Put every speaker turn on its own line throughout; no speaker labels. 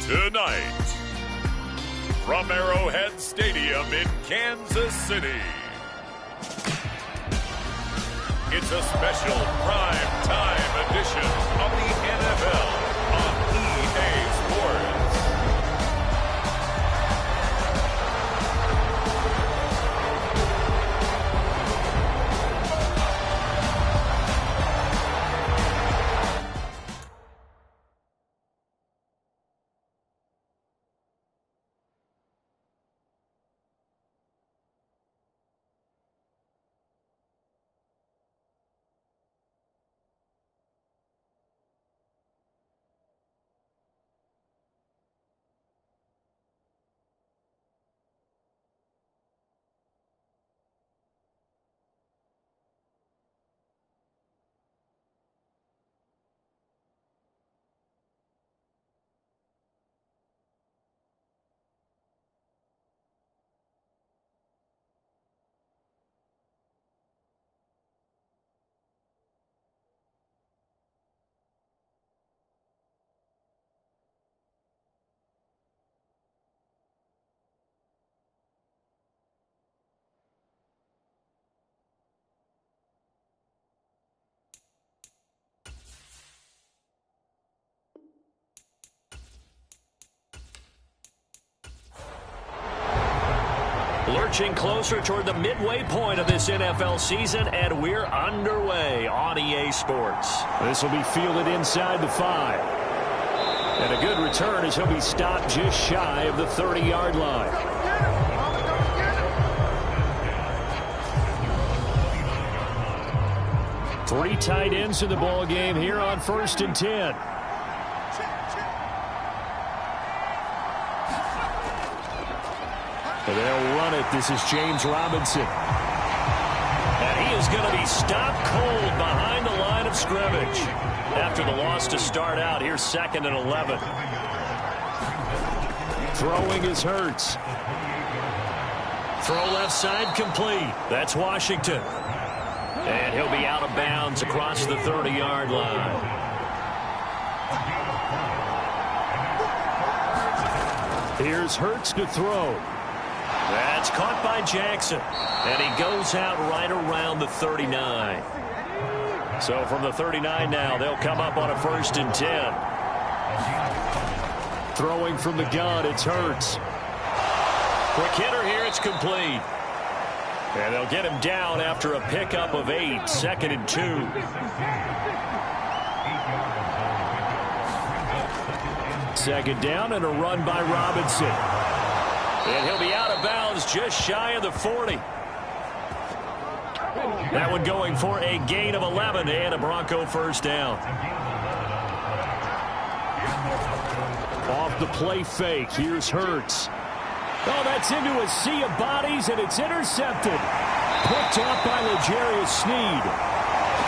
Tonight, from Arrowhead Stadium in Kansas City, it's a special prime time edition of the NFL on EA Sports.
Lurching closer toward the midway point of this NFL season, and we're underway on EA Sports.
This will be fielded inside the 5. And a good return as he'll be stopped just shy of the 30-yard line. Three tight ends in the ball game here on 1st and 10. They'll run it. This is James Robinson.
And he is going to be stopped cold behind the line of scrimmage. After the loss to start out, here's 2nd and 11.
Throwing is Hurts.
Throw left side complete. That's Washington. And he'll be out of bounds across the 30-yard line.
Here's Hurts to throw.
That's caught by Jackson. And he goes out right around the 39. So from the 39 now, they'll come up on a 1st and 10.
Throwing from the gun, it's Hurts.
Quick hitter here, it's complete. And they'll get him down after a pickup of 8, 2nd and 2.
Second down and a run by Robinson.
And he'll be out of bounds just shy of the 40. That one going for a gain of 11 and a Bronco 1st down.
Off the play fake, here's Hurts. Oh, that's into a sea of bodies, and it's intercepted. Picked off by L'Jarius Sneed.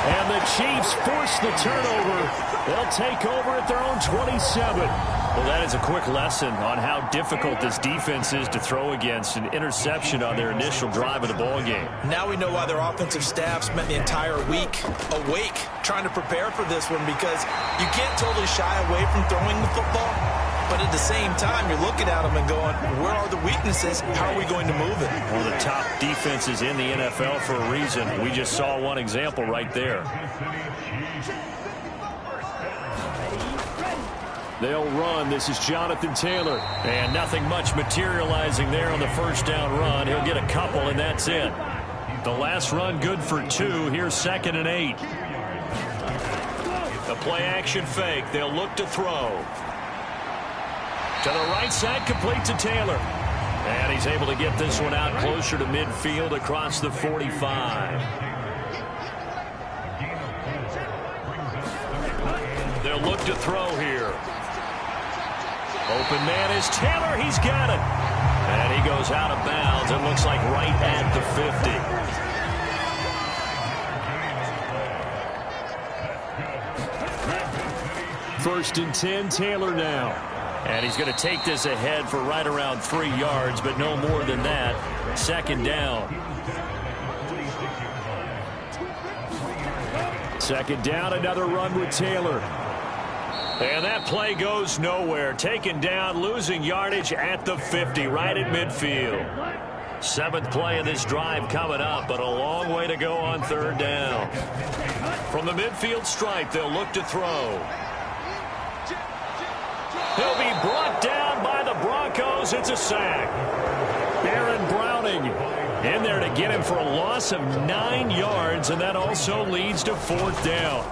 And the Chiefs force the turnover. They'll take over at their own 27.
Well, that is a quick lesson on how difficult this defense is to throw against. An interception on their initial drive of the ball game.
Now we know why their offensive staff spent the entire week awake trying to prepare for this one, because you can't totally shy away from throwing the football, but at the same time you're looking at them and going, where are the weaknesses? How are we going to move it?
One of the top defenses in the NFL for a reason. We just saw one example right there.
They'll run. This is Jonathan Taylor.
And nothing much materializing there on the 1st down run. He'll get a couple, and that's it. The last run good for 2. Here's 2nd and 8. The play action fake. They'll look to throw. To the right side, complete to Taylor. And he's able to get this one out closer to midfield across the 45. They'll look to throw here. Open man is Taylor. He's got it. And he goes out of bounds. It looks like right at the
50. 1st and 10, Taylor now.
And he's going to take this ahead for right around 3 yards, but no more than that. 2nd down.
Second down, another run with Taylor.
And that play goes nowhere. Taken down, losing yardage at the 50, right at midfield. 7th play of this drive coming up, but a long way to go on 3rd down. From the midfield stripe, they'll look to throw. He'll be brought down by the Broncos. It's a sack.
Aaron Browning in there to get him for a loss of 9 yards, and that also leads to 4th down.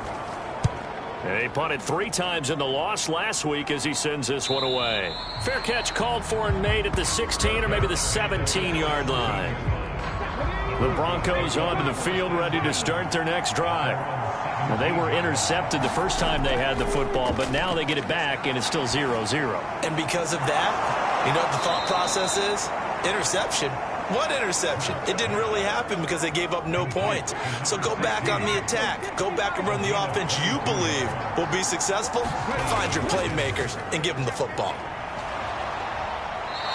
And he punted 3 times in the loss last week as he sends this one away. Fair catch called for and made at the 16 or maybe the 17-yard line. The Broncos onto the field ready to start their next drive. Well, they were intercepted the first time they had the football, but now they get it back and it's still 0-0.
And because of that, you know what the thought process is? Interception. What interception? It didn't really happen because they gave up no points. So go back on the attack. Go back and run the offense you believe will be successful. Find your playmakers and give them the football.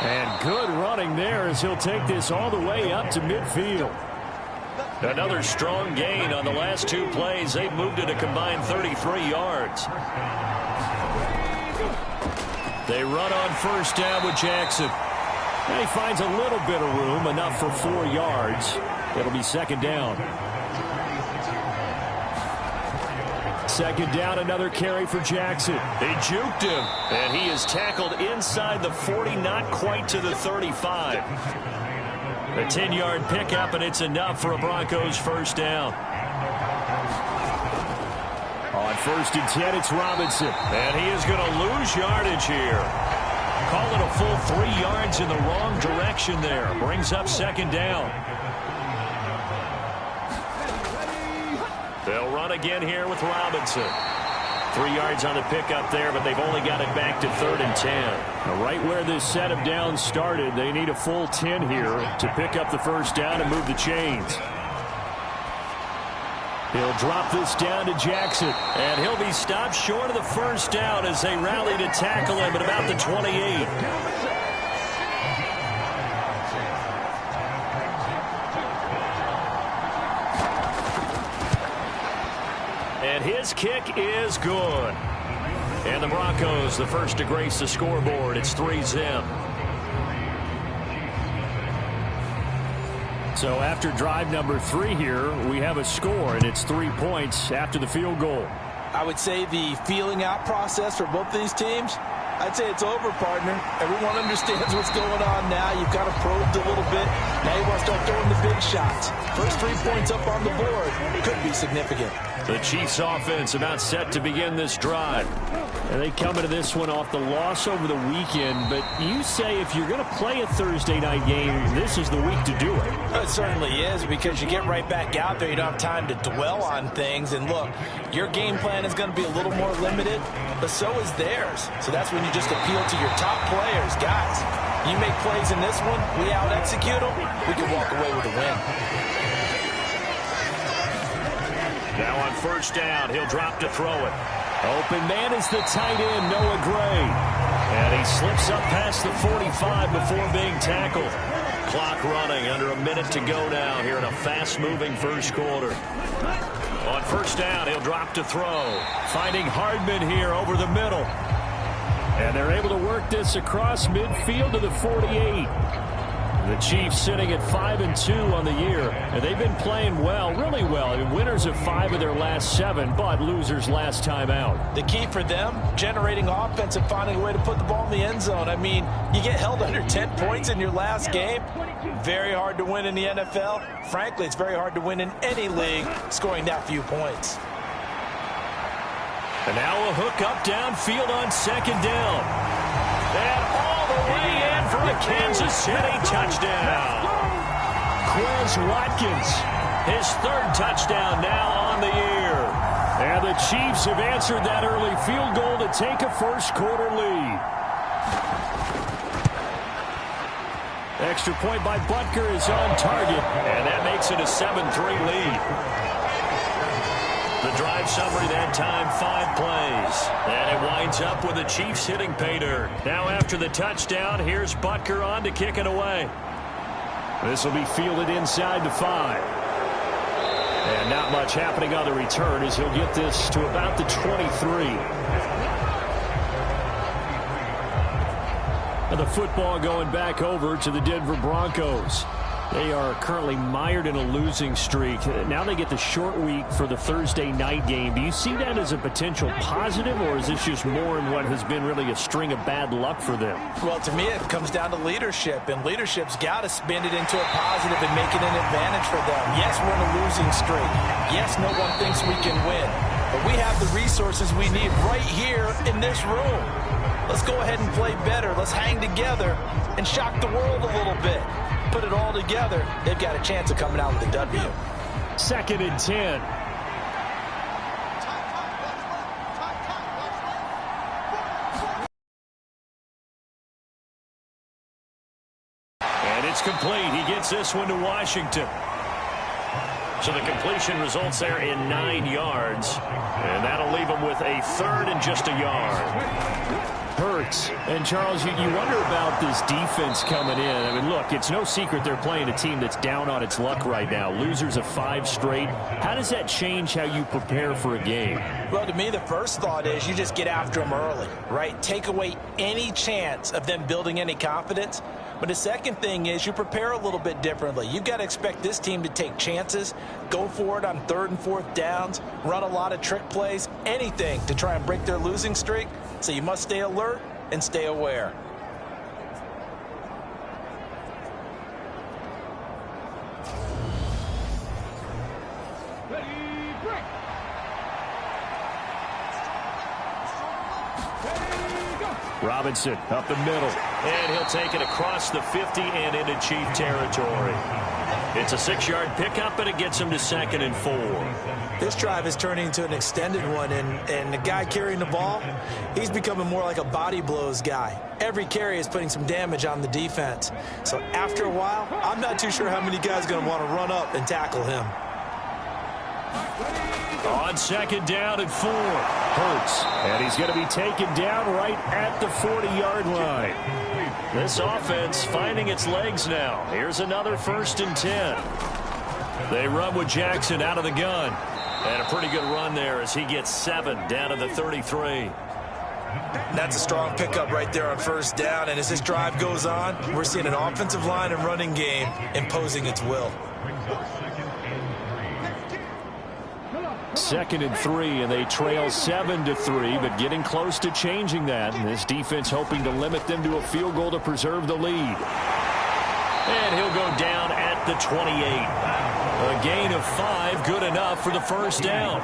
And good running there as he'll take this all the way up to midfield.
Another strong gain on the last 2 plays. They've moved it a combined 33 yards.
They run on 1st down with Jackson. And he finds a little bit of room, enough for 4 yards. It'll be 2nd down. 2nd down, another carry for Jackson.
They juked him, and he is tackled inside the 40, not quite to the 35. A 10-yard pickup, and it's enough for a Broncos 1st down.
On 1st and 10, it's Robinson.
And he is going to lose yardage here. Call it a full 3 yards in the wrong direction there. Brings up 2nd down. They'll run again here with Robinson. 3 yards on the pickup there, but they've only got it back to 3rd and 10.
Now, right where this set of downs started, they need a full 10 here to pick up the 1st down and move the chains. He'll drop this down to Jackson.
And he'll be stopped short of the 1st down as they rally to tackle him at about the 28. And his kick is good. And the Broncos, the first to grace the scoreboard. It's 3-zip.
So after drive number 3 here, we have a score, and it's 3 points after the field goal.
I would say the feeling out process for both these teams, I'd say it's over, partner. Everyone understands what's going on now. You've got to probed a little bit. Now you want to start throwing the big shots. First 3 points up on the board could be significant.
The Chiefs offense about set to begin this drive.
And they come into this one off the loss over the weekend, but you say if you're going to play a Thursday night game, this is the week to do it.
It certainly is, because you get right back out there. You don't have time to dwell on things. And look, your game plan is going to be a little more limited, but so is theirs. So that's when you just appeal to your top players. Guys, you make plays in this one, we out-execute them, we can walk away with a win.
Now on 1st down, he'll drop to throw it.
Open man is the tight end, Noah Gray.
And he slips up past the 45 before being tackled. Clock running, under a minute to go now here in a fast-moving first quarter. On 1st down, he'll drop to throw.
Finding Hardman here over the middle. And they're able to work this across midfield to the 48. The Chiefs sitting at 5-2 on the year, and they've been playing well, really well. I mean, winners of 5 of their last 7, but losers last time out.
The key for them, generating offense and finding a way to put the ball in the end zone. I mean, you get held under 10 points in your last game. Very hard to win in the NFL. Frankly, it's very hard to win in any league scoring that few points.
And now a hook up downfield on 2nd down. And all the way in for a Kansas City touchdown.
Quez Watkins,
his 3rd touchdown now on the year.
And the Chiefs have answered that early field goal to take a first quarter lead. Extra point by Butker is on target.
And that makes it a 7-3 lead. The drive summary that time, 5 plays. And it winds up with the Chiefs hitting pay dirt. Now after the touchdown, here's Butker on to kick it away.
This will be fielded inside the 5. And not much happening on the return as he'll get this to about the 23. And the football going back over to the Denver Broncos. They are currently mired in a losing streak. Now they get the short week for the Thursday night game. Do you see that as a potential positive, or is this just more in what has been really a string of bad luck for them?
Well, to me, it comes down to leadership, and leadership's got to spin it into a positive and make it an advantage for them. Yes, we're in a losing streak. Yes, no one thinks we can win. But we have the resources we need right here in this room. Let's go ahead and play better. Let's hang together and shock the world a little bit. Put it all together, they've got a chance of coming out with a W.
2nd and 10. And it's complete. He gets this one to Washington. So the completion results there in 9 yards. And that'll leave him with a 3rd and just a yard. Hurts. And, Charles, you wonder about this defense coming in. I mean, look, it's no secret they're playing a team that's down on its luck right now. Losers of 5 straight. How does that change how you prepare for a game?
Well, to me, the first thought is you just get after them early, right? Take away any chance of them building any confidence. But the second thing is you prepare a little bit differently. You've got to expect this team to take chances, go for it on 3rd and 4th downs, run a lot of trick plays, anything to try and break their losing streak. So you must stay alert and stay aware.
Robinson up the middle. And he'll take it across the 50 and into Chief territory. It's a 6-yard pickup, and it gets him to 2nd and 4.
This drive is turning into an extended one, and the guy carrying the ball, he's becoming more like a body blows guy. Every carry is putting some damage on the defense. So after a while, I'm not too sure how many guys are going to want to run up and tackle him.
On 2nd down and 4. Hurts. And he's going to be taken down right at the 40-yard line. This offense finding its legs now. Here's another 1st and 10. They run with Jackson out of the gun. And a pretty good run there as he gets 7 down to the 33.
That's a strong pickup right there on 1st down. And as this drive goes on, we're seeing an offensive line and running game imposing its will.
2nd and 3, and they trail 7-3, but getting close to changing that. And this defense hoping to limit them to a field goal to preserve the lead. And he'll go down at the 28. A gain of 5, good enough for the 1st down.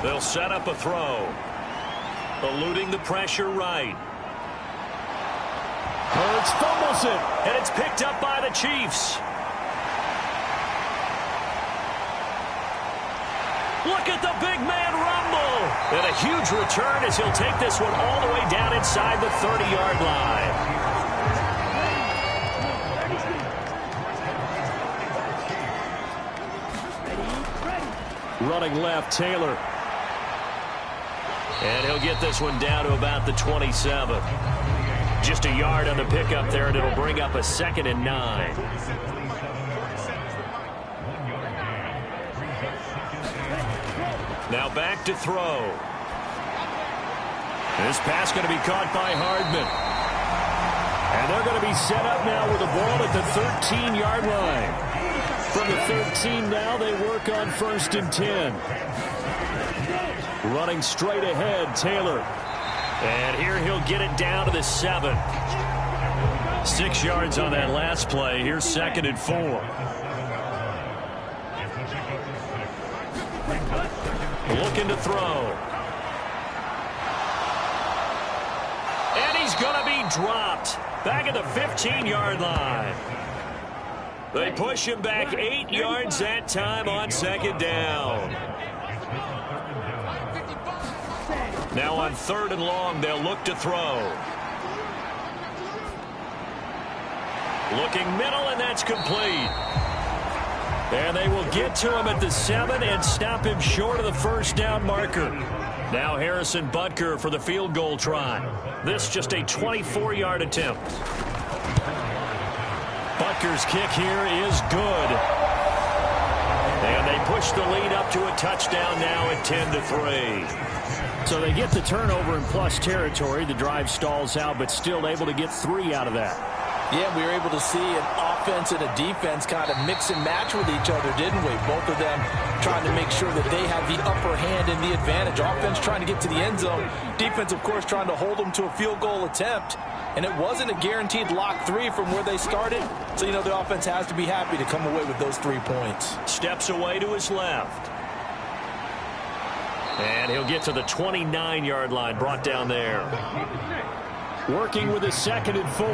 They'll set up a throw. Eluding the pressure right. Hurts fumbles it, and it's picked up by the Chiefs. Look at the big man rumble. And a huge return as he'll take this one all the way down inside the 30-yard line. Running left, Taylor. And he'll get this one down to about the 27. Just a yard on the pickup there, and it'll bring up a 2nd and 9. Now back to throw. This pass going to be caught by Hardman. And they're going to be set up now with the ball at the 13-yard line. From the 13 now, they work on 1st and 10. Running straight ahead, Taylor. And here he'll get it down to the 7. 6 yards on that last play. Here's 2nd and 4. Looking to throw. And he's going to be dropped. Back at the 15-yard line. They push him back 8 yards that time on 2nd down. Now on 3rd and long, they'll look to throw. Looking middle, and that's complete. And they will get to him at the 7 and stop him short of the 1st down marker. Now Harrison Butker for the field goal try. This just a 24-yard attempt.
Rutgers kick here is good. And they push the lead up to a touchdown now at 10-3.
So they get the turnover in plus territory. The drive stalls out, but still able to get 3 out of that.
Yeah, we were able to see an offense and a defense kind of mix and match with each other, didn't we? Both of them trying to make sure that they have the upper hand and the advantage. Offense trying to get to the end zone. Defense, of course, trying to hold them to a field goal attempt. And it wasn't a guaranteed lock 3 from where they started. So, the offense has to be happy to come away with those 3 points.
Steps away to his left. And he'll get to the 29-yard line, brought down there.
Working with a 2nd and 4.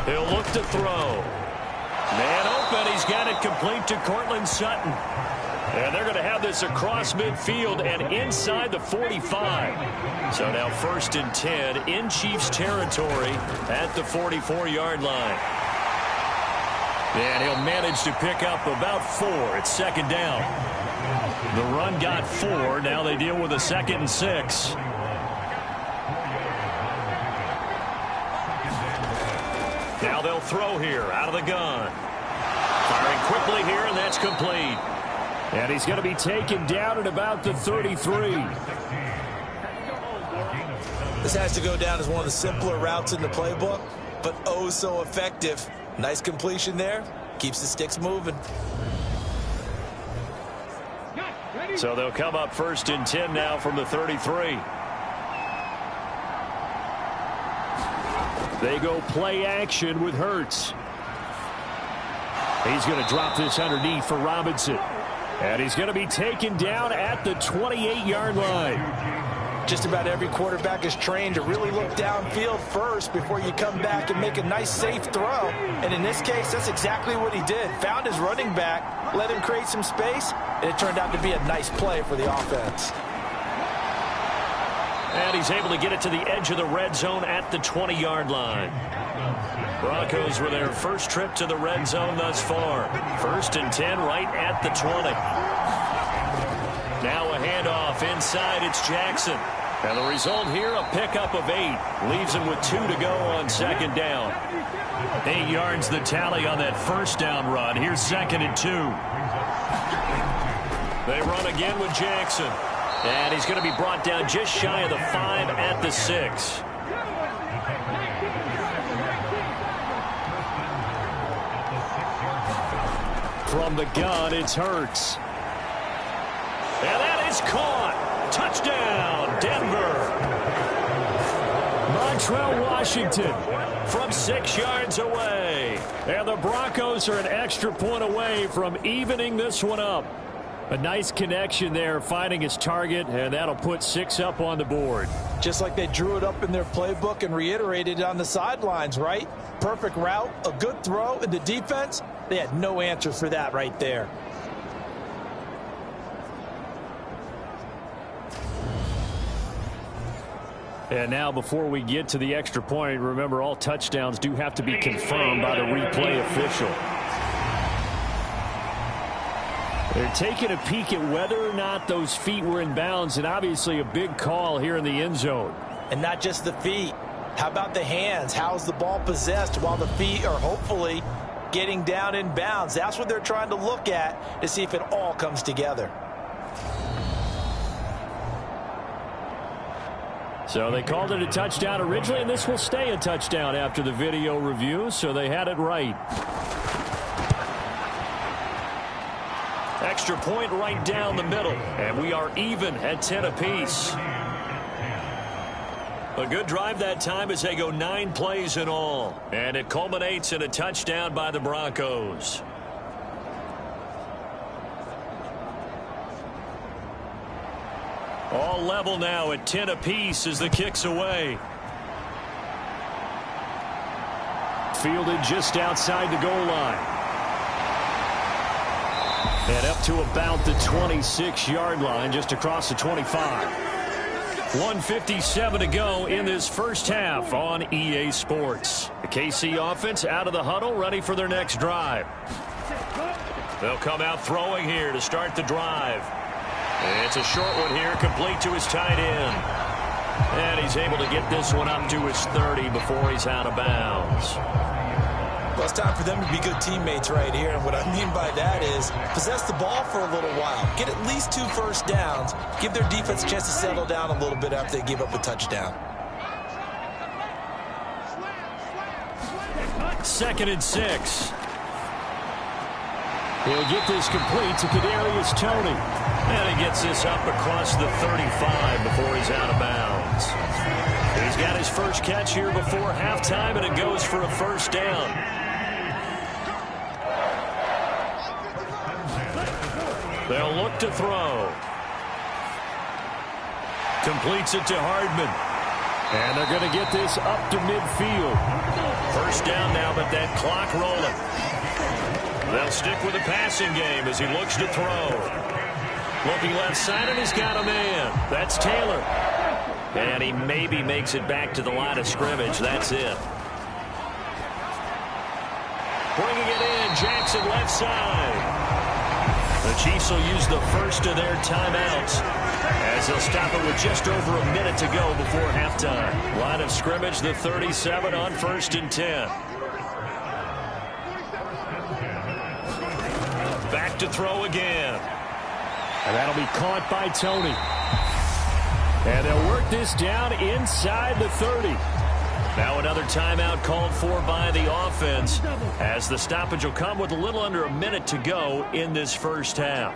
He'll look to throw. Man open. He's got it complete to Cortland Sutton. And they're going to have this across midfield and inside the 45. So now 1st and 10 in Chiefs territory at the 44-yard line. And he'll manage to pick up about 4. It's 2nd down. The run got 4. Now they deal with a 2nd and 6. Now they'll throw here out of the gun. Firing quickly here, and that's complete.
And he's going to be taken down at about the 33.
This has to go down as one of the simpler routes in the playbook, but oh so effective. Nice completion there. Keeps the sticks moving.
So they'll come up 1st and 10 now from the 33.
They go play action with Hurts. He's going to drop this underneath for Robinson. And he's going to be taken down at the 28-yard line.
Just about every quarterback is trained to really look downfield first before you come back and make a nice, safe throw. And in this case, that's exactly what he did. Found his running back, let him create some space, and it turned out to be a nice play for the offense.
And he's able to get it to the edge of the red zone at the 20-yard line. Broncos were their first trip to the red zone thus far. 1st and 10 right at the 20. Now a handoff inside. It's Jackson. And the result here, a pickup of 8. Leaves him with 2 to go on 2nd down. 8 yards the tally on that 1st down run. Here's 2nd and 2. They run again with Jackson. And he's going to be brought down just shy of the 5 at the 6.
From the gun, it's Hurts.
And that is caught. Touchdown, Denver.
Montrell Washington
from 6 yards away.
And the Broncos are an extra point away from evening this one up. A nice connection there, finding his target, and that'll put 6 up on the board.
Just like they drew it up in their playbook and reiterated it on the sidelines, right? Perfect route, a good throw, and the defense, they had no answer for that right there.
And now before we get to the extra point, remember all touchdowns do have to be confirmed by the replay official. They're taking a peek at whether or not those feet were in bounds, and obviously a big call here in the end zone.
And not just the feet. How about the hands? How's the ball possessed while the feet are hopefully getting down in bounds? That's what they're trying to look at to see if it all comes together.
So they called it a touchdown originally, and this will stay a touchdown after the video review, so they had it right.
Extra point right down the middle, and we are even at 10 apiece. A good drive that time as they go 9 plays in all, and it culminates in a touchdown by the Broncos. All level now at 10 apiece as the kick's away.
Fielded just outside the goal line. And up to about the 26-yard line, just across the 25.
1:57 to go in this first half on EA Sports. The KC offense out of the huddle, ready for their next drive. They'll come out throwing here to start the drive. It's a short one here, complete to his tight end. And he's able to get this one up to his 30 before he's out of bounds.
Well, it's time for them to be good teammates right here. And what I mean by that is possess the ball for a little while. Get at least 2 first downs. Give their defense a chance to settle down a little bit after they give up a touchdown.
2nd and 6. He'll get this complete to Kadarius Toney. And he gets this up across the 35 before he's out of bounds. He's got his first catch here before halftime, and it goes for a first down. They'll look to throw. Completes it to Hardman. And they're going to get this up to midfield. First down now, but that clock rolling. They'll stick with the passing game as he looks to throw. Looking left side, and he's got a man. That's Taylor. And he maybe makes it back to the line of scrimmage. That's it. Bringing it in, Jackson left side. The Chiefs will use the first of their timeouts as they'll stop it with just over a minute to go before halftime. Line of scrimmage, the 37 on 1st and 10. Back to throw again.
And that'll be caught by Toney. And they'll work this down inside the 30. Now another timeout called for by the offense as the stoppage will come with a little under a minute to go in this first half.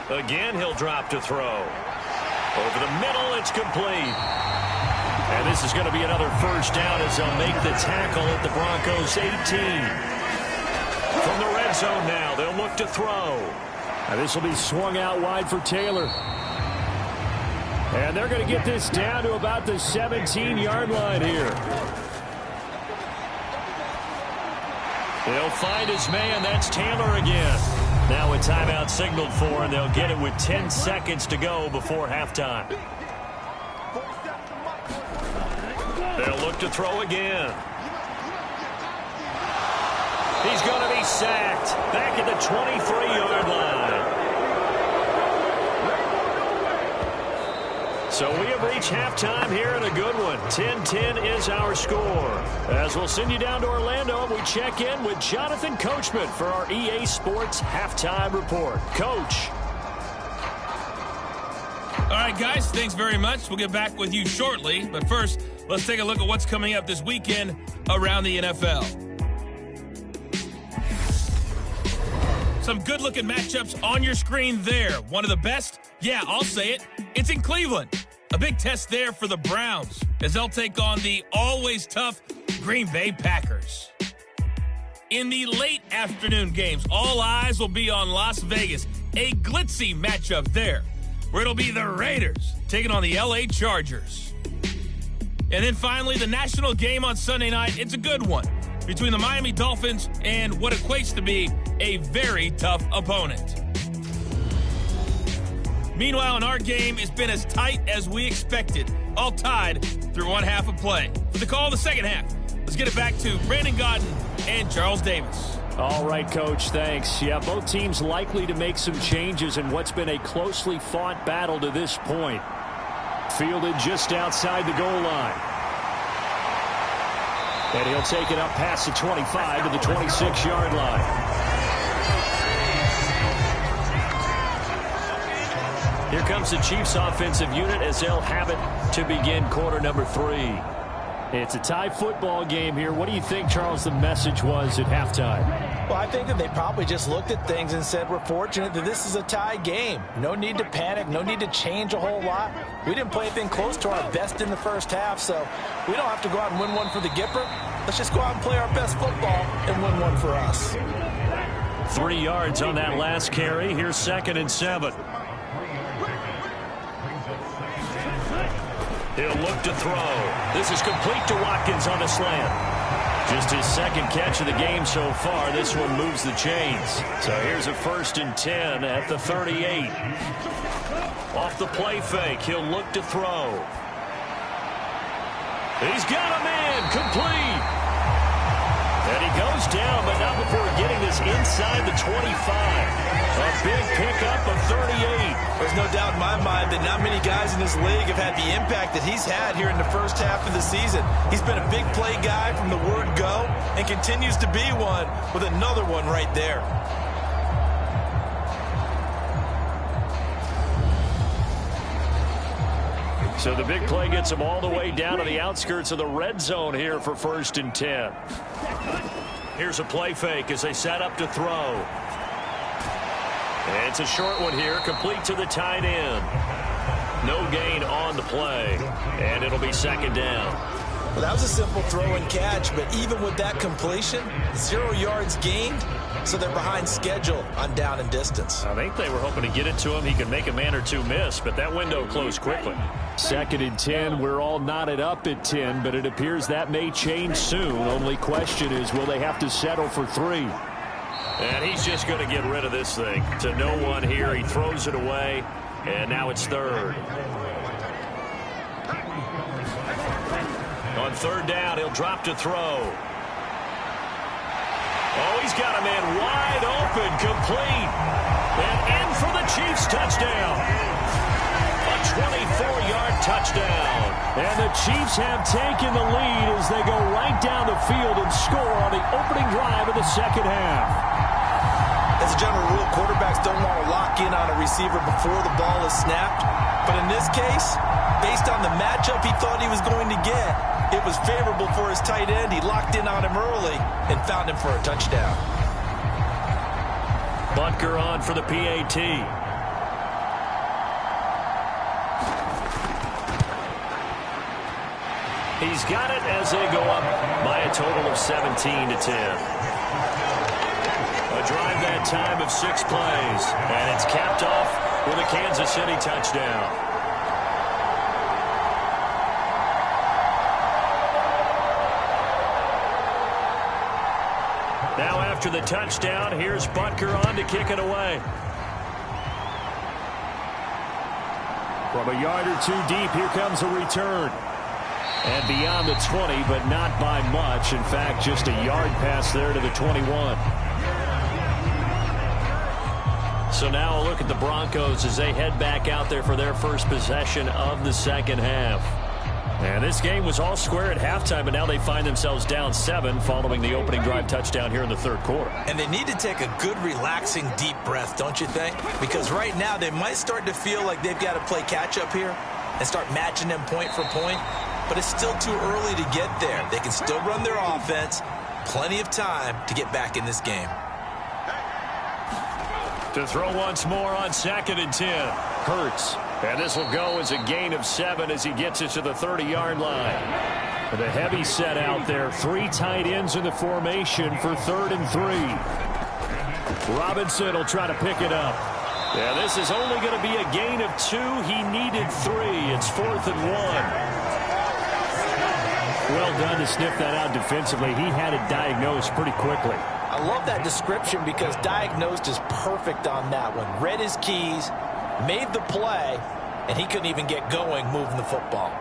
Again, he'll drop to throw. Over the middle, it's complete. And this is going to be another first down as they'll make the tackle at the Broncos 18. From the red zone now, they'll look to throw. Now this will be swung out wide for Taylor. And they're going to get this down to about the 17-yard line here. They'll find his man. That's Taylor again. Now a timeout signaled for, and they'll get it with 10 seconds to go before halftime. They'll look to throw again. He's going to be sacked back at the 23-yard line. So we have reached halftime here in a good one. 10-10 is our score. As we'll send you down to Orlando, we check in with Jonathan Coachman for our EA Sports Halftime Report. Coach.
All right, guys, thanks very much. We'll get back with you shortly. But first, let's take a look at what's coming up this weekend around the NFL. Some good-looking matchups on your screen there. One of the best? Yeah, I'll say it. It's in Cleveland. A big test there for the Browns as they'll take on the always tough Green Bay Packers. In the late afternoon games, all eyes will be on Las Vegas. A glitzy matchup there, where it'll be the Raiders taking on the LA Chargers. And then finally, the national game on Sunday night. It's a good one between the Miami Dolphins and what equates to be a very tough opponent. Meanwhile, in our game, it's been as tight as we expected, all tied through one half of play. For the call of the second half, let's get it back to Brandon Gaudin and Charles Davis.
All right, Coach, thanks. Yeah, both teams likely to make some changes in what's been a closely fought battle to this point. Fielded just outside the goal line. And he'll take it up past the 25 to the 26-yard line. Here comes the Chiefs offensive unit as they'll have it to begin quarter number 3. It's a tie football game here. What do you think, Charles, the message was at halftime?
Well, I think that they probably just looked at things and said, we're fortunate that this is a tie game. No need to panic. No need to change a whole lot. We didn't play anything close to our best in the first half, so we don't have to go out and win one for the Gipper. Let's just go out and play our best football and win one for us.
3 yards on that last carry. Here's 2nd and 7. He'll look to throw. This is complete to Watkins on the slant. Just his second catch of the game so far. This one moves the chains. So here's a 1st and 10 at the 38. Off the play fake, he'll look to throw. He's got a man, complete. And he goes down, but not before getting this inside the 25. A big pickup of 38.
There's no doubt in my mind that not many guys in this league have had the impact that he's had here in the first half of the season. He's been a big play guy from the word go and continues to be one with another one right there.
So the big play gets him all the way down to the outskirts of the red zone here for 1st and 10. Here's a play fake as they set up to throw. And it's a short one here, complete to the tight end. No gain on the play, and it'll be 2nd down.
Well, that was a simple throw and catch, but even with that completion, 0 yards gained, so they're behind schedule on down and distance.
I think they were hoping to get it to him. He could make a man or two miss, but that window closed quickly.
2nd and 10. We're all knotted up at 10, but it appears that may change soon. Only question is, will they have to settle for 3?
And he's just going to get rid of this thing. To no one here. He throws it away, and now it's 3rd. On 3rd down, he'll drop to throw. Oh, he's got a man wide open, complete. And in for the Chiefs touchdown. A 24-yard touchdown.
And the Chiefs have taken the lead as they go right down the field and score on the opening drive of the 2nd half.
As a general rule, quarterbacks don't want to lock in on a receiver before the ball is snapped. But in this case, based on the matchup he thought he was going to get, it was favorable for his tight end. He locked in on him early and found him for a touchdown.
Butker on for the PAT. He's got it as they go up by a total of 17 to 10. A drive that time of 6 plays, and it's capped off with a Kansas City touchdown. Now after the touchdown, here's Butker on to kick it away.
From a yard or 2 deep, here comes a return. And beyond the 20, but not by much. In fact, just a yard pass there to the 21. So now a look at the Broncos as they head back out there for their first possession of the 2nd half. And this game was all square at halftime, but now they find themselves down 7 following the opening drive touchdown here in the 3rd quarter.
And they need to take a good, relaxing, deep breath, don't you think? Because right now they might start to feel like they've got to play catch-up here and start matching them point for point. But it's still too early to get there. They can still run their offense. Plenty of time to get back in this game.
To throw once more on 2nd and 10. Hurts. And this will go as a gain of 7 as he gets it to the 30-yard line. With a heavy set out there. 3 tight ends in the formation for 3rd and 3. Robinson will try to pick it up. Yeah, this is only going to be a gain of 2. He needed 3. It's 4th and 1. Well done to sniff that out defensively. He had it diagnosed pretty quickly.
I love that description because diagnosed is perfect on that one. Read his keys, made the play, and he couldn't even get going moving the football.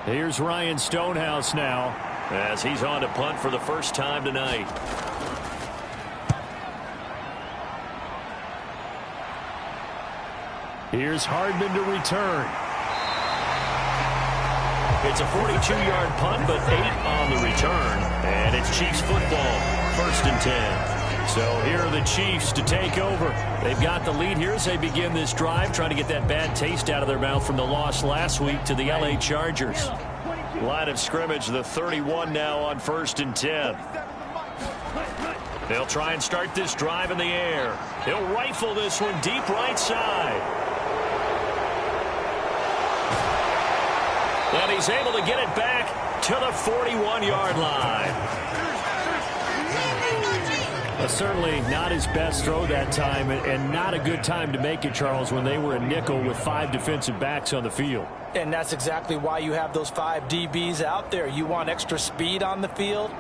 Here's Ryan Stonehouse now
as he's on to punt for the first time tonight.
Here's Hardman to return.
It's a 42-yard punt, but 8 on the return. And it's Chiefs football, 1st and 10. So here are the Chiefs to take over. They've got the lead here as they begin this drive, trying to get that bad taste out of their mouth from the loss last week to the LA Chargers. Line of scrimmage, the 31 now on 1st and 10. They'll try and start this drive in the air. He'll rifle this one deep right side. And he's able to get it back to the 41-yard line.
Certainly not his best throw that time, and not a good time to make it, Charles, when they were a nickel with 5 defensive backs on the field.
And that's exactly why you have those 5 DBs out there. You want extra speed on the field.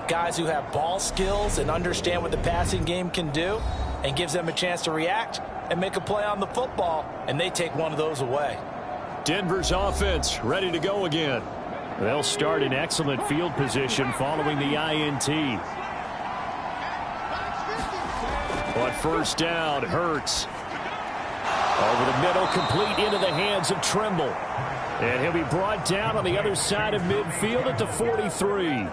Guys who have ball skills and understand what the passing game can do, and gives them a chance to react and make a play on the football, and they take one of those away.
Denver's offense ready to go again. They'll start in excellent field position following the INT. On first down, Hurts. Over the middle, complete into the hands of Trimble. And he'll be brought down on the other side of midfield at the 43.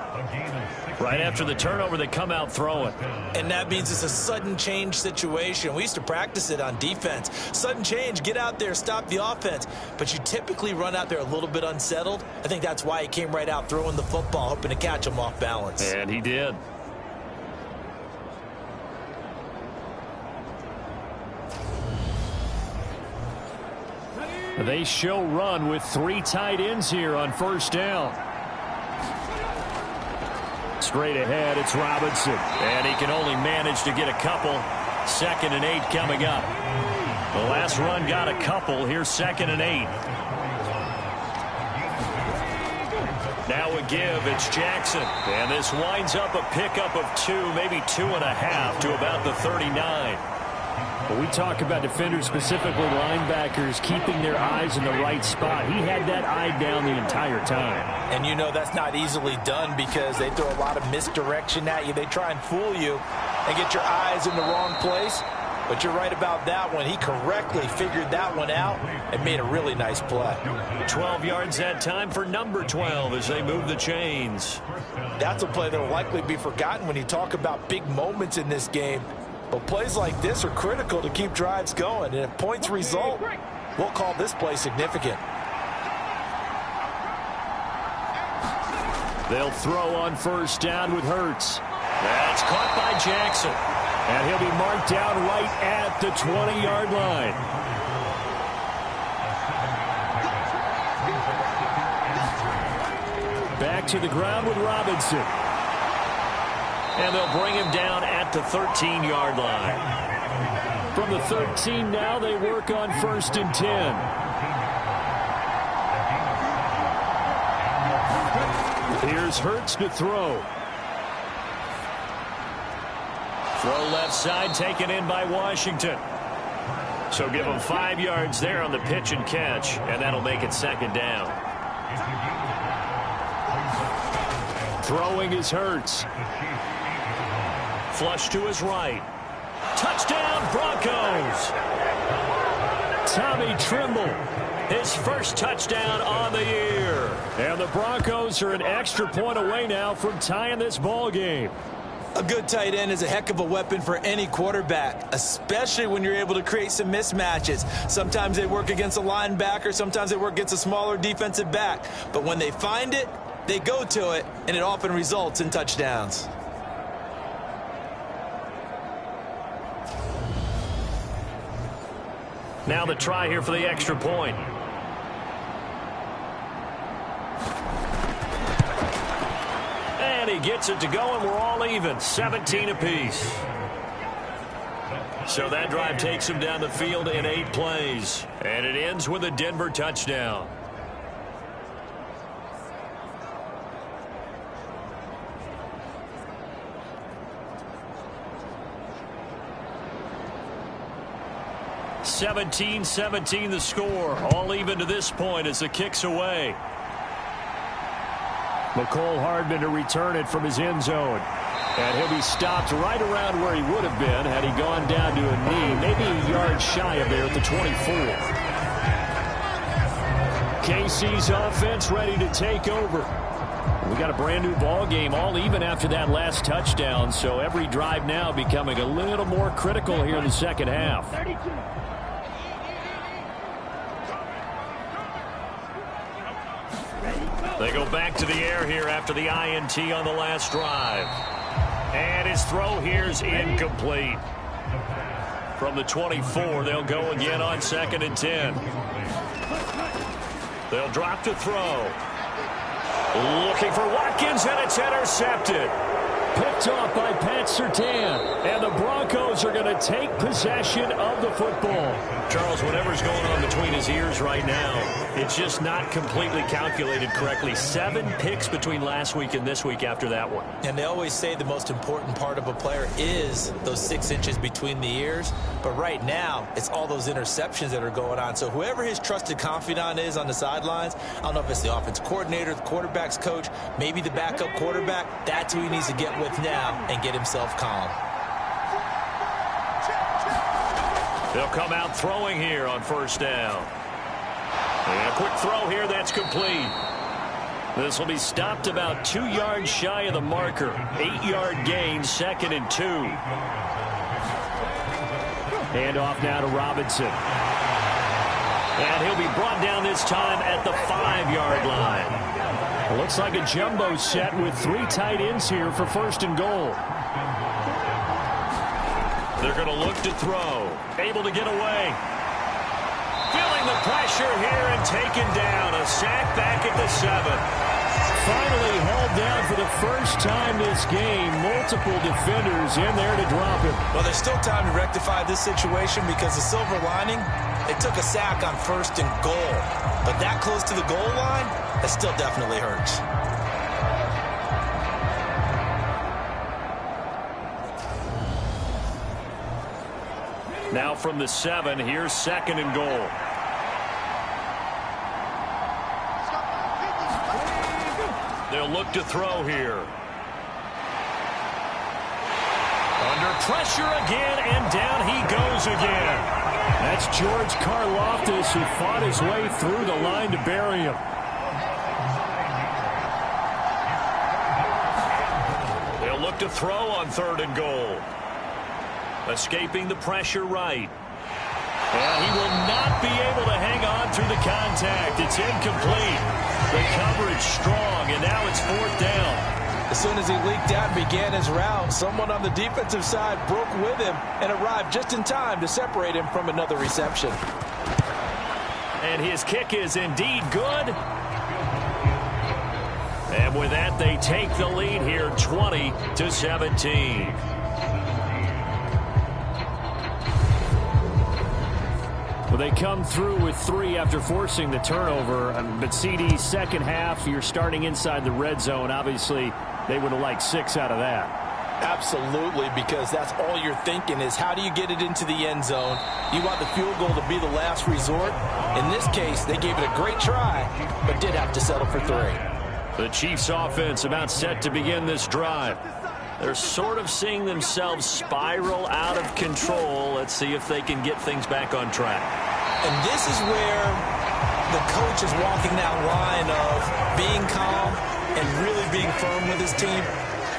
Right after the turnover, they come out throwing.
And that means it's a sudden change situation. We used to practice it on defense. Sudden change, get out there, stop the offense. But you typically run out there a little bit unsettled. I think that's why he came right out throwing the football, hoping to catch him off balance.
And he did. They show run with 3 tight ends here on first down. Straight ahead, it's Robinson. And he can only manage to get a couple. 2nd and 8 coming up. The last run got a couple. Here's 2nd and 8. Now a give. It's Jackson. And this winds up a pickup of 2, maybe 2.5 to about the 39. When we talk about defenders, specifically linebackers, keeping their eyes in the right spot, he had that eye down the entire time.
And you know that's not easily done because they throw a lot of misdirection at you. They try and fool you and get your eyes in the wrong place. But you're right about that one. He correctly figured that one out and made a really nice play.
12 yards that time for number 12 as they move the chains.
That's a play that will likely be forgotten when you talk about big moments in this game. But plays like this are critical to keep drives going. And if points result, we'll call this play significant.
They'll throw on first down with Hurts.
That's caught by Jackson.
And he'll be marked down right at the 20-yard line. Back to the ground with Robinson.
And they'll bring him down at the 13-yard line.
From the 13 now, they work on 1st and 10. Here's Hurts to throw.
Throw left side, taken in by Washington. So give him 5 yards there on the pitch and catch, and that'll make it 2nd down.
Throwing is Hurts.
Flush to his right. Touchdown, Broncos.
Tommy Trimble.
His first touchdown on the year.
And the Broncos are an extra point away now from tying this ball game.
A good tight end is a heck of a weapon for any quarterback, especially when you're able to create some mismatches. Sometimes they work against a linebacker. Sometimes they work against a smaller defensive back. But when they find it, they go to it, and it often results in touchdowns.
Now the try here for the extra point. And he gets it to go, and we're all even. 17 apiece. So that drive takes him down the field in 8 plays. And it ends with a Denver touchdown. (17-17) the score. All even to this point as the kick's away.
McCole Hardman to return it from his end zone. And he'll be stopped right around where he would have been had he gone down to a knee, maybe a yard shy of there at the 24. KC's offense ready to take over. We got a brand new ball game, all even after that last touchdown, so every drive now becoming a little more critical here in the second half.
They go back to the air here after the INT on the last drive. And his throw here's incomplete. From the 24, they'll go again on 2nd and 10. They'll drop to throw. Looking for Watkins, and it's intercepted.
Picked off by Pat Surtain. And the Broncos are going to take possession of the football.
Charles, whatever's going on between his ears right now, it's just not completely calculated correctly. 7 picks between last week and this week after that one.
And they always say the most important part of a player is those 6 inches between the ears. But right now, it's all those interceptions that are going on. So whoever his trusted confidant is on the sidelines, I don't know if it's the offense coordinator, the quarterback's coach, maybe the backup quarterback, that's who he needs to get with now and get himself calm.
They'll come out throwing here on first down. And a quick throw here that's complete. This will be stopped about 2 yards shy of the marker. 8-yard gain, 2nd and 2.
Hand off now to Robinson.
And he'll be brought down this time at the 5-yard line.
It looks like a jumbo set with 3 tight ends here for 1st and goal.
They're going to look to throw. Able to get away. Feeling the pressure here and taken down. A sack back at the 7.
Finally hauled down for the first time this game. Multiple defenders in there to drop him.
Well, there's still time to rectify this situation because the silver lining, they took a sack on 1st and goal. But that close to the goal line, that still definitely hurts.
Now from the 7, here's 2nd and goal. They'll look to throw here. Under pressure again, and down he goes again.
That's George Karlaftis, who fought his way through the line to bury him.
They'll look to throw on 3rd and goal. Escaping the pressure right. And he will not be able to hang on through the contact. It's incomplete. The coverage strong, and now it's 4th down.
As soon as he leaked out and began his route, someone on the defensive side broke with him and arrived just in time to separate him from another reception.
And his kick is indeed good. And with that, they take the lead here, 20-17.
Well, they come through with 3 after forcing the turnover. But CD, second half, you're starting inside the red zone. Obviously, they would have liked 6 out of that.
Absolutely, because that's all you're thinking is how do you get it into the end zone? You want the field goal to be the last resort. In this case, they gave it a great try, but did have to settle for 3.
The Chiefs offense about set to begin this drive. They're sort of seeing themselves spiral out of control. Let's see if they can get things back on track.
And this is where the coach is walking that line of being calm and really being firm with his team.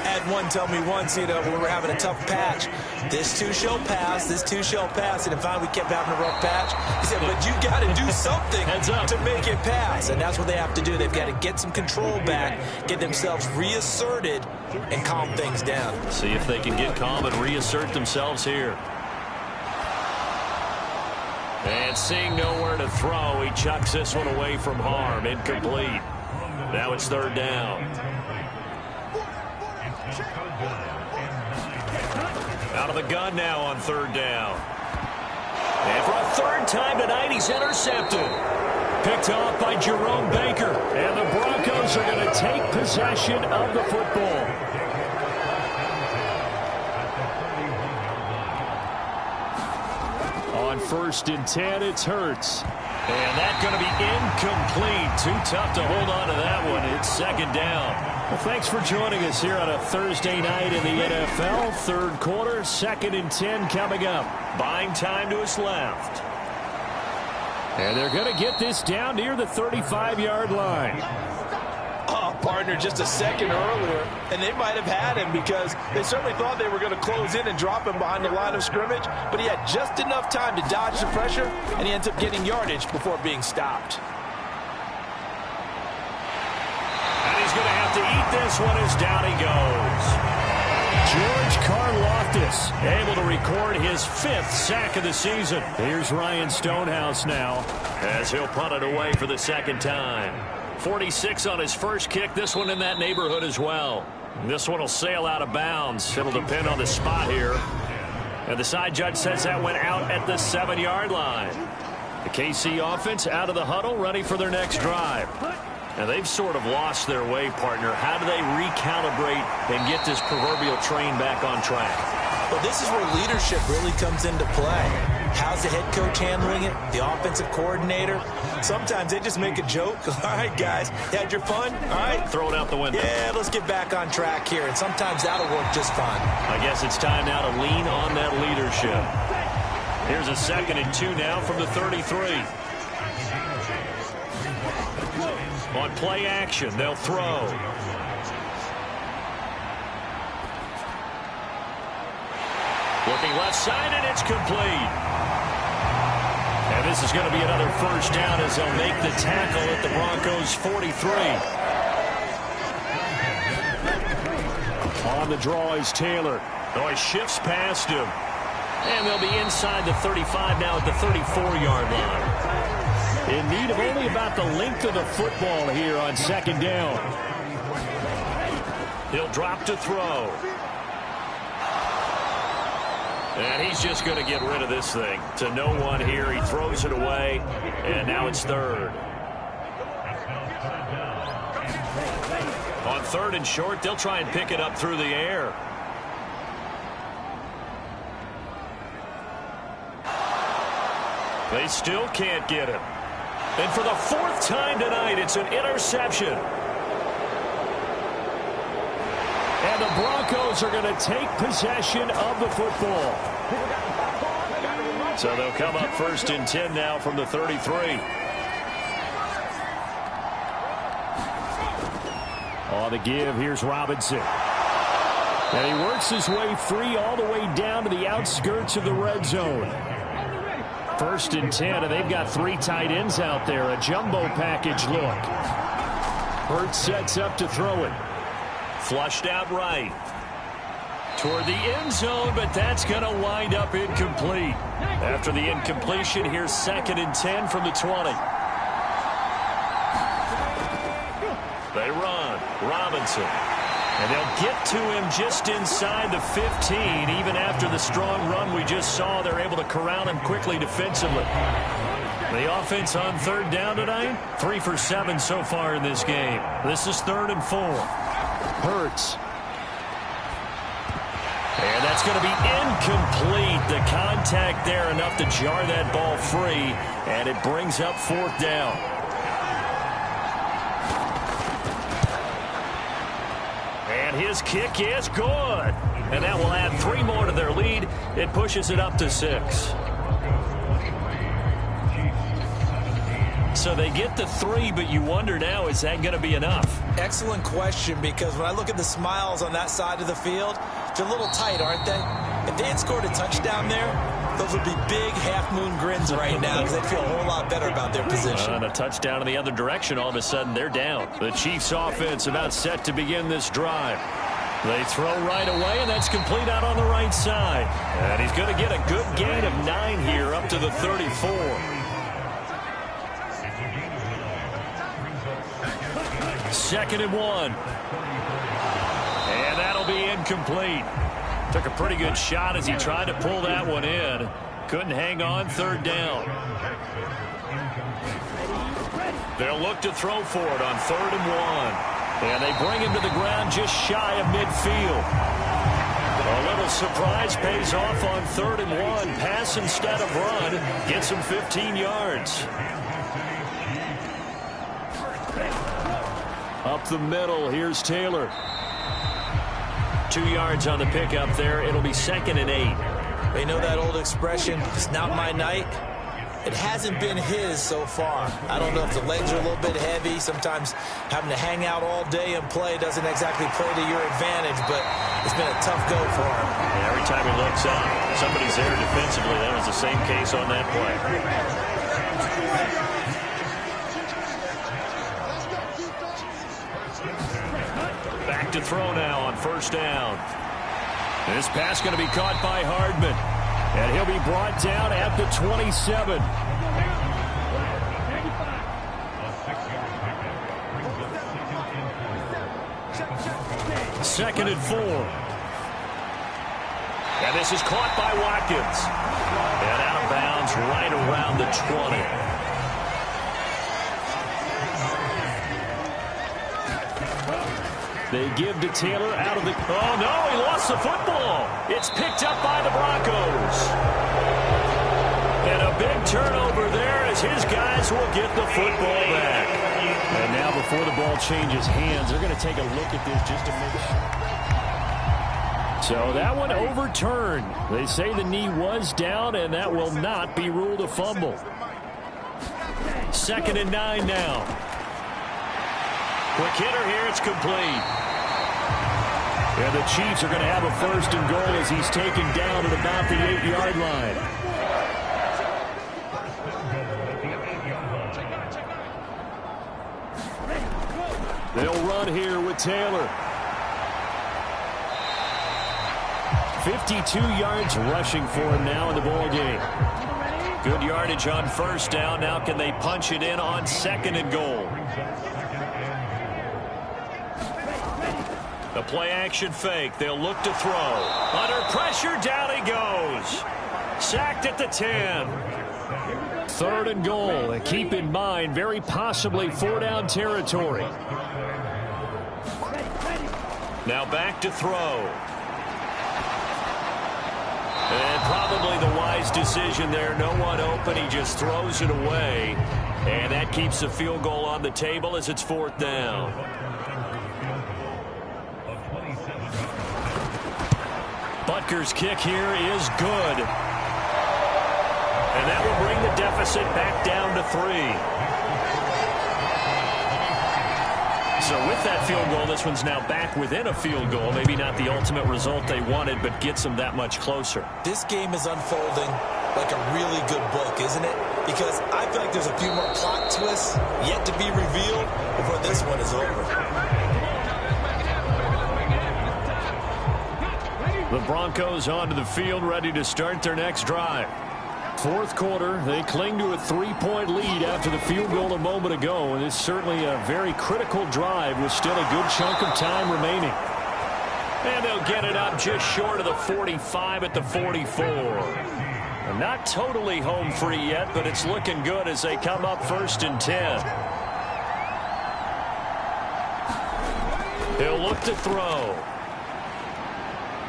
Had one tell me once, when we were having a tough patch, this too shall pass, this too shall pass. And finally we kept having a rough patch. He said, but you got to do something to make it pass. And that's what they have to do. They've got to get some control back, get themselves reasserted, and calm things down.
See if they can get calm and reassert themselves here. And seeing nowhere to throw, he chucks this one away from harm. Incomplete. Now it's 3rd down. Out of the gun now on 3rd down. And for a 3rd time tonight, he's intercepted.
Picked off by Jerome Baker. And the Broncos are going to take possession of the football. On 1st and 10, it's Hurts.
And that's going to be incomplete. Too tough to hold on to that one. It's 2nd down.
Well, thanks for joining us here on a Thursday night in the NFL. 3rd quarter, 2nd and 10 coming up.
Buying time to his left.
And they're going to get this down near the 35-yard line.
Oh, partner, just a second earlier, and they might have had him because they certainly thought they were going to close in and drop him behind the line of scrimmage, but he had just enough time to dodge the pressure, and he ends up getting yardage before being stopped.
And he's going to have to eat this one as down he goes.
George Karlaftis able to record his 5th sack of the season. Here's Ryan Stonehouse now
as he'll punt it away for the 2nd time. 46 on his first kick. This one in that neighborhood as well. This one will sail out of bounds. It'll depend on the spot here. And the side judge says that went out at the 7-yard line. The KC offense out of the huddle, ready for their next drive. And they've sort of lost their way, partner. How do they recalibrate and get this proverbial train back on track?
Well, this is where leadership really comes into play. How's the head coach handling it? The offensive coordinator? Sometimes they just make a joke. All right, guys, you had your fun? All right.
Throw it out the window.
Yeah, let's get back on track here. And sometimes that'll work just fine.
I guess it's time now to lean on that leadership. Here's a 2nd and 2 now from the 33. On play action, they'll throw. Looking left side, and it's complete. And this is going to be another first down as they'll make the tackle at the Broncos' 43.
On the draw is Taylor.
Oh, he shifts past him. And they'll be inside the 35 now at the 34-yard line.
In need of only about the length of the football here on 2nd down.
He'll drop to throw. And he's just going to get rid of this thing. To no one here. He throws it away. And now it's 3rd. On 3rd and short, they'll try and pick it up through the air. They still can't get him. And for the 4th time tonight, it's an interception.
And the Broncos are going to take possession of the football.
So they'll come up 1st and 10 now from the 33.
On the give, here's Robinson. And he works his way free all the way down to the outskirts of the red zone. 1st and 10, and they've got 3 tight ends out there. A jumbo package look. Hurts sets up to throw it.
Flushed out right. Toward the end zone, but that's going to wind up incomplete. After the incompletion, here's 2nd and 10 from the 20. They run. Robinson. And they'll get to him just inside the 15. Even after the strong run we just saw, they're able to corral him quickly defensively. The offense on 3rd down tonight, 3 for 7 so far in this game. This is 3rd and 4.
Hurts.
And that's going to be incomplete. The contact there enough to jar that ball free, and it brings up 4th down. And his kick is good. And that will add 3 more to their lead. It pushes it up to 6. So they get the 3, but you wonder now, is that going to be enough?
Excellent question, because when I look at the smiles on that side of the field, they're a little tight, aren't they? If they had scored a touchdown there, those would be big half-moon grins right now because they'd feel a whole lot better about their position.
And a touchdown in the other direction, all of a sudden they're down. The Chiefs offense about set to begin this drive. They throw right away, and that's complete out on the right side. And he's going to get a good gain of 9 here up to the 34. Second and 1. And that'll be incomplete. Took a pretty good shot as he tried to pull that one in. Couldn't hang on. 3rd down. They'll look to throw for it on 3rd and 1. And they bring him to the ground just shy of midfield. A little surprise pays off on 3rd and 1. Pass instead of run. Gets him 15 yards.
Up the middle, here's Taylor.
2 yards on the pickup there. It'll be 2nd and 8.
They know that old expression, it's not my night. It hasn't been his so far. I don't know if the legs are a little bit heavy. Sometimes having to hang out all day and play doesn't exactly play to your advantage, but it's been a tough go for him.
Yeah, every time he looks up, somebody's there defensively. That was the same case on that play. Back to throw now on 1st down. This pass going to be caught by Hardman.
And he'll be brought down at the 27.
2nd and 4. And this is caught by Watkins. And out of bounds right around the 20.
They give to Taylor out of the... Oh, no, he lost the football. It's picked up by the Broncos. And a big turnover there as his guys will get the football back. And now before the ball changes hands, they're going to take a look at this just to make sure. So that one overturned. They say the knee was down, and that will not be ruled a fumble. 2nd and 9 now.
Quick hitter here, it's complete.
And the Chiefs are going to have a 1st and goal as he's taken down at about the 8-yard line. They'll run here with Taylor. 52 yards rushing for him now in the ball game.
Good yardage on 1st down. Now can they punch it in on 2nd and goal? The play-action fake. They'll look to throw. Under pressure, down he goes. Sacked at the 10.
3rd and goal. And keep in mind, very possibly 4-down territory.
Now back to throw. And probably the wise decision there. No one open. He just throws it away. And that keeps the field goal on the table as it's 4th down.
Butker's kick here is good.
And that will bring the deficit back down to 3. So with that field goal, this one's now back within a field goal. Maybe not the ultimate result they wanted, but gets them that much closer.
This game is unfolding like a really good book, isn't it? Because I feel like there's a few more plot twists yet to be revealed before this one is over.
The Broncos onto the field, ready to start their next drive. 4th quarter, they cling to a 3-point lead after the field goal a moment ago, and it's certainly a very critical drive with still a good chunk of time remaining.
And they'll get it up just short of the 45 at the 44. And not totally home free yet, but it's looking good as they come up 1st and 10. He'll look to throw.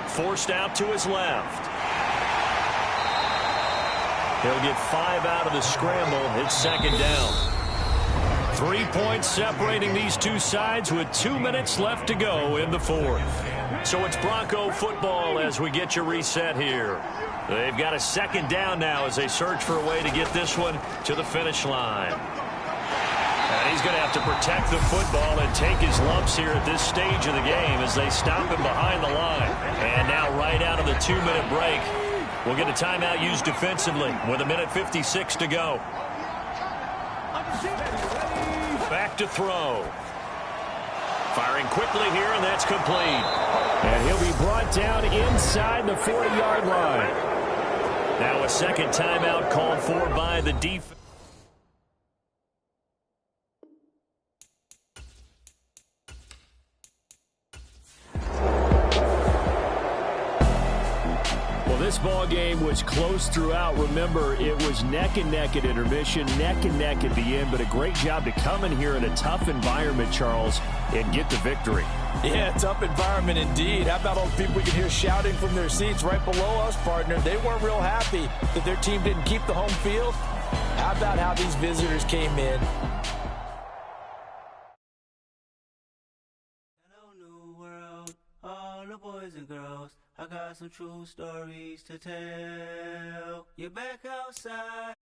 Forced out to his left. He'll get 5 out of the scramble. It's 2nd down. 3 points separating these two sides with 2 minutes left to go in the 4th. So it's Bronco football as we get you reset here. They've got a 2nd down now as they search for a way to get this one to the finish line. And he's going to have to protect the football and take his lumps here at this stage of the game as they stop him behind the line. And now right out of the 2-minute break, we'll get a timeout used defensively with 1:56 to go. Back to throw. Firing quickly here, and that's complete.
And he'll be brought down inside the 40-yard line.
Now a 2nd timeout called for by the defense.
This ball game was close throughout. Remember, it was neck and neck at intermission, neck and neck at the end, but a great job to come in here in a tough environment, Charles, and get the victory.
Yeah, tough environment indeed. How about all the people we can hear shouting from their seats right below us, partner? They weren't real happy that their team didn't keep the home field. How about how these visitors came in?
Hello, new world, all the boys and girls. I got some true stories to tell. You're back outside.